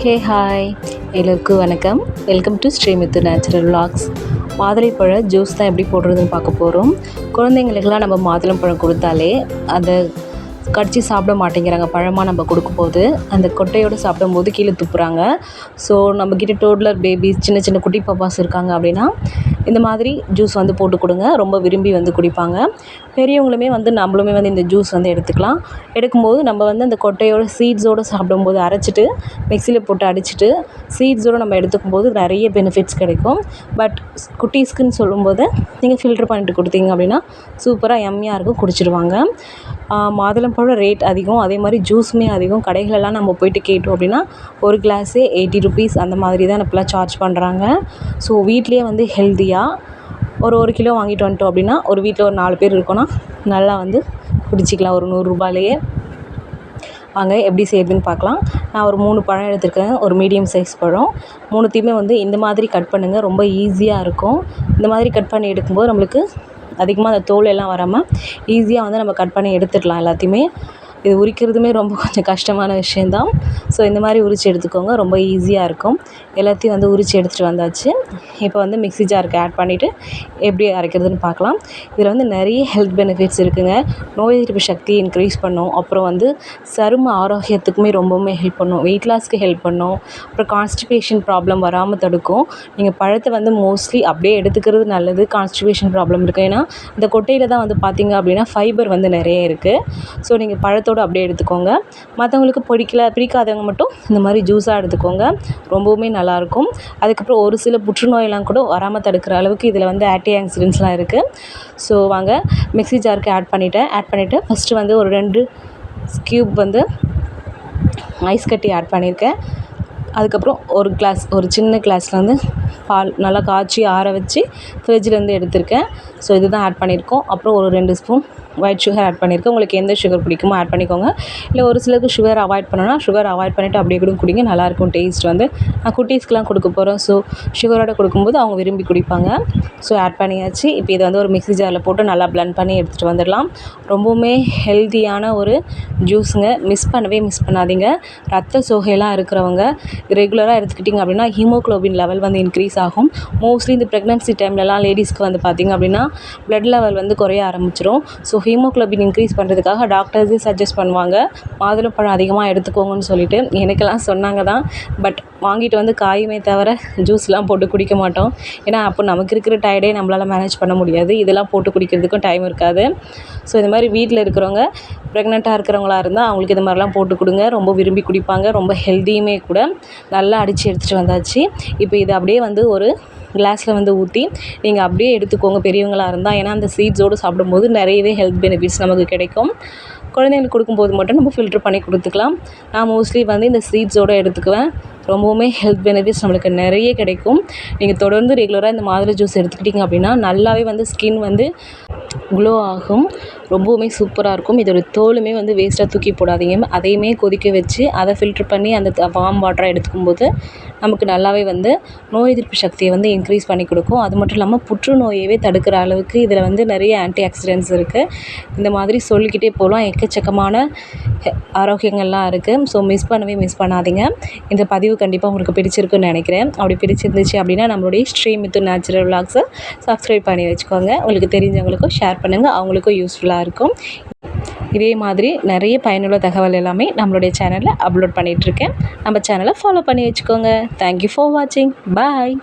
ஹே hi, எல்லோருக்கும் வணக்கம். Welcome to Srimithu natural vlogs. மாதுளைப்பழ ஜூஸ் தான் எப்படி போடுறதுன்னு பார்க்க போகிறோம். குழந்தைங்களுக்கெல்லாம் நம்ம மாதுளம்பழம் கொடுத்தாலே அதை கடிச்சு சாப்பிட மாட்டேங்கிறாங்க. பழமாக நம்ம கொடுக்கும்போது அந்த கொட்டையோடு சாப்பிடும்போது கீழே துப்புறாங்க. ஸோ நம்மக்கிட்ட டோட்லர் பேபிஸ், சின்ன சின்ன குட்டி பாப்பாஸ் இருக்காங்க அப்படின்னா இந்த மாதிரி ஜூஸ் வந்து போட்டு கொடுங்க. ரொம்ப விரும்பி வந்து குடிப்பாங்க. பெரியவங்களுமே வந்து நம்மளுமே வந்து இந்த ஜூஸ் வந்து எடுத்துக்கலாம். எடுக்கும்போது நம்ம வந்து அந்த கொட்டையோட சீட்ஸோடு சாப்பிடும்போது அரைச்சிட்டு மிக்சியில் போட்டு அடிச்சுட்டு சீட்ஸோடு நம்ம எடுத்துக்கும்போது நிறைய பெனிஃபிட்ஸ் கிடைக்கும். பட் குட்டீஸ்க்குன்னு சொல்லும்போது நீங்கள் ஃபில்ட்ரு பண்ணிட்டு கொடுத்தீங்க அப்படின்னா சூப்பராக எம்மியாக இருக்கும், குடிச்சிடுவாங்க. மாதுளம்பழம் ரேட் அதிகம், அதே மாதிரி ஜூஸுமே அதிகம். கடைகளெல்லாம் நம்ம போயிட்டு கேட்டோம் அப்படின்னா ஒரு கிளாஸே 80 ருபீஸ் அந்த மாதிரி தான் இப்போலாம் சார்ஜ் பண்ணுறாங்க. ஸோ வீட்லேயே வந்து ஹெல்த்தியாக ஒரு கிலோ வாங்கிட்டு வந்துட்டோம் அப்படின்னா ஒரு வீட்டில் ஒரு 4 பேர் இருக்கோன்னா நல்லா வந்து குடிச்சிக்கலாம் ஒரு 100 ரூபாயிலேயே. வாங்க எப்படி செய்யுதுன்னு பார்க்கலாம். நான் ஒரு 3 பழம் எடுத்துருக்கேன், ஒரு மீடியம் சைஸ் பழம். 3த்தையுமே வந்து இந்த மாதிரி கட் பண்ணுங்கள், ரொம்ப ஈஸியாக இருக்கும். இந்த மாதிரி கட் பண்ணி எடுக்கும்போது நம்மளுக்கு அதிகமாக அந்த தோல் எல்லாம் வராமல் ஈஸியாக வந்து நம்ம கட் பண்ணி எடுத்துடலாம் எல்லாத்தையுமே. இது உரிக்கிறதுமே ரொம்ப கொஞ்சம் கஷ்டமான விஷயந்தான். ஸோ இந்த மாதிரி உரித்து எடுத்துக்கோங்க, ரொம்ப ஈஸியாக இருக்கும். எல்லாத்தையும் வந்து உரித்து எடுத்துகிட்டு வந்தாச்சு. இப்போ வந்து மிக்ஸி ஜாருக்கு ஆட் பண்ணிவிட்டு எப்படி அரைக்கிறதுன்னு பார்க்கலாம். இதில் வந்து நிறைய ஹெல்த் பெனிஃபிட்ஸ் இருக்குதுங்க. நோய் எதிர்ப்பு சக்தியை இன்க்ரீஸ் பண்ணும், அப்புறம் வந்து சரும ஆரோக்கியத்துக்குமே ரொம்பவுமே ஹெல்ப் பண்ணும், வெயிட் லாஸ்க்கு ஹெல்ப் பண்ணும், அப்புறம் கான்ஸ்டிபேஷன் ப்ராப்ளம் வராமல் தடுக்கும். நீங்கள் பழத்தை வந்து மோஸ்ட்லி அப்படியே எடுத்துக்கிறது நல்லது. கான்ஸ்டிபேஷன் ப்ராப்ளம் இருக்குது, ஏன்னா இந்த கொட்டையில் தான் வந்து பார்த்திங்க அப்படின்னா ஃபைபர் வந்து நிறைய இருக்குது. ஸோ நீங்கள் பழத்தோடு அப்படியே எடுத்துக்கோங்க. மற்றவங்களுக்கு பிடிக்காதவங்க மட்டும் இந்த மாதிரி ஜூஸாக எடுத்துக்கோங்க, ரொம்பவுமே நல்லாயிருக்கும். அதுக்கப்புறம் ஒரு சில புற்றுநோயெல்லாம் கூட வராமல் தடுக்கிற அளவுக்கு இதில் வந்து ஆன்டி ஆக்சிடென்ட்ஸ்லாம் இருக்குது. ஸோ வாங்க மிக்ஸி ஜாருக்கு ஆட் பண்ணிவிட்டு ஃபஸ்ட்டு வந்து ஒரு 2 க்யூப் வந்து ஐஸ் கட்டி ஆட் பண்ணியிருக்கேன். அதுக்கப்புறம் ஒரு சின்ன கிளாஸில் வந்து பால் நல்லா காய்ச்சி ஆற வச்சு ஃப்ரிட்ஜிலேருந்து எடுத்திருக்கேன். ஸோ இதுதான் ஆட் பண்ணியிருக்கோம். அப்புறம் ஒரு 2 ஸ்பூன் ஒயிட் சுகர் ஆட் பண்ணியிருக்கேன். உங்களுக்கு எந்த சுகர் பிடிக்குமோ ஆட் பண்ணிக்கோங்க. இல்லை ஒரு சிலருக்கு சுகர் அவாய்ட் பண்ணணும்னா சுகர் அவாய்ட் பண்ணிவிட்டு அப்படியே கூட குடிங்க, நல்லாயிருக்கும் டேஸ்ட் வந்து. நான் குட்டீஸ்க்கெலாம் கொடுக்க போகிறோம், ஸோ சுகரோடு கொடுக்கும்போது அவங்க விரும்பி குடிப்பாங்க. ஸோ ஆட் பண்ணியாச்சு. இப்போ இதை வந்து ஒரு மிக்ஸி ஜாரில் போட்டு நல்லா பிளெண்ட் பண்ணி எடுத்துகிட்டு வந்துடலாம். ரொம்பவுமே ஹெல்த்தியான ஒரு ஜூஸுங்க, மிஸ் பண்ணாதீங்க. ரத்த சோகையெல்லாம் இருக்கிறவங்க ரெகுலராக எடுத்துக்கிட்டிங்க அப்படின்னா ஹீமோக்ளோபின் லெவல் வந்து இன்க்ரீஸ் ஆகும். மோஸ்ட்லி இந்த ப்ரெக்னன்சி டைம்லலாம் லேடிஸ்க்கு வந்து பார்த்திங்க அப்படின்னா பிளட் லெவல் வந்து குறைய ஆரம்பிச்சிடும். ஸோ ஹீமோக்ளோபின் இன்க்ரீஸ் பண்ணுறதுக்காக டாக்டர்ஸே சஜஸ்ட் பண்ணுவாங்க மாதுளம்பழம் அதிகமாக எடுத்துக்கோங்கன்னு சொல்லிட்டு. எனக்கெல்லாம் சொன்னாங்க தான், பட் வாங்கிட்டு வந்து காயுமே தவிர ஜூஸ்லாம் போட்டு குடிக்க மாட்டோம். ஏன்னா அப்போ நமக்கு இருக்கிற டயர்டே நம்மளால் மேனேஜ் பண்ண முடியாது, இதெல்லாம் போட்டு குடிக்கிறதுக்கும் டைம் இருக்காது. ஸோ இந்த மாதிரி வீட்டில் இருக்கிறவங்க ப்ரெக்னெண்ட்டாக இருக்கிறவங்களா இருந்தால் அவங்களுக்கு இது மாதிரிலாம் போட்டு கொடுங்க, ரொம்ப விரும்பி குடிப்பாங்க. ரொம்ப ஹெல்த்தியுமே கூட. நல்லா அடித்து எடுத்துகிட்டு வந்தாச்சு. இப்போ இதை அப்படியே வந்து ஒரு கிளாஸில் வந்து ஊற்றி நீங்கள் அப்படியே எடுத்துக்கோங்க பெரியவங்களாக இருந்தால். ஏன்னா அந்த சீட்ஸோடு சாப்பிடும்போது நிறையவே ஹெல்த் பெனிஃபிட்ஸ் நமக்கு கிடைக்கும். குழந்தைங்களுக்கு கொடுக்கும்போது மட்டும் நம்ம ஃபில்ட்ரு பண்ணி கொடுத்துக்கலாம். நான் மோஸ்ட்லி வந்து இந்த சீட்ஸோடு எடுத்துக்குவேன். ரொம்பவுமே ஹெல்த் பெனிஃபிட்ஸ் நம்மளுக்கு நிறைய கிடைக்கும். நீங்கள் தொடர்ந்து ரெகுலராக இந்த மாதுளை ஜூஸ் எடுத்துக்கிட்டிங்க அப்படின்னா நல்லாவே வந்து ஸ்கின் வந்து க்ளோ ஆகும், ரொம்பவுமே சூப்பராக இருக்கும். இதோட தோலுமே வந்து வேஸ்ட்டாக தூக்கி போடாதீங்க. அதையுமே கொதிக்க வச்சு அதை ஃபில்ட்ரு பண்ணி அந்த வார்ம் வாட்டராக எடுத்துக்கும்போது நமக்கு நல்லாவே வந்து நோய் எதிர்ப்பு சக்தியை வந்து இன்க்ரீஸ் பண்ணி கொடுக்கும். அது மட்டும் இல்லாமல் புற்றுநோயவே தடுக்கிற அளவுக்கு இதில் வந்து நிறைய ஆன்டி ஆக்சிடென்ட்ஸ் இருக்குது. இந்த மாதிரி சொல்லிக்கிட்டே போகலாம், எக்கச்சக்கமான ஆரோக்கியங்கள்லாம் இருக்குது. ஸோ மிஸ் பண்ணாதீங்க. இந்த பதிவு கண்டிப்பாக உங்களுக்கு பிடிச்சிருக்குன்னு நினைக்கிறேன். அப்படி பிடிச்சிருந்துச்சு அப்படின்னா நம்மளுடைய ஸ்ரீமித்து நேச்சுரல் விலாக்ஸை சப்ஸ்கிரைப் பண்ணி வச்சுக்கோங்க. உங்களுக்கு தெரிஞ்சவங்களுக்கும் ஷேர் பண்ணுங்கள், அவங்களுக்கும் யூஸ்ஃபுல்லாக இருக்கும். இதே மாதிரி நிறைய பயனுள்ள தகவல் எல்லாமே நம்மளுடைய சேனலில் அப்லோட் பண்ணிகிட்ருக்கேன். நம்ம சேனலை ஃபாலோ பண்ணி வச்சுக்கோங்க. தேங்க்யூ ஃபார் வாட்சிங். பாய்.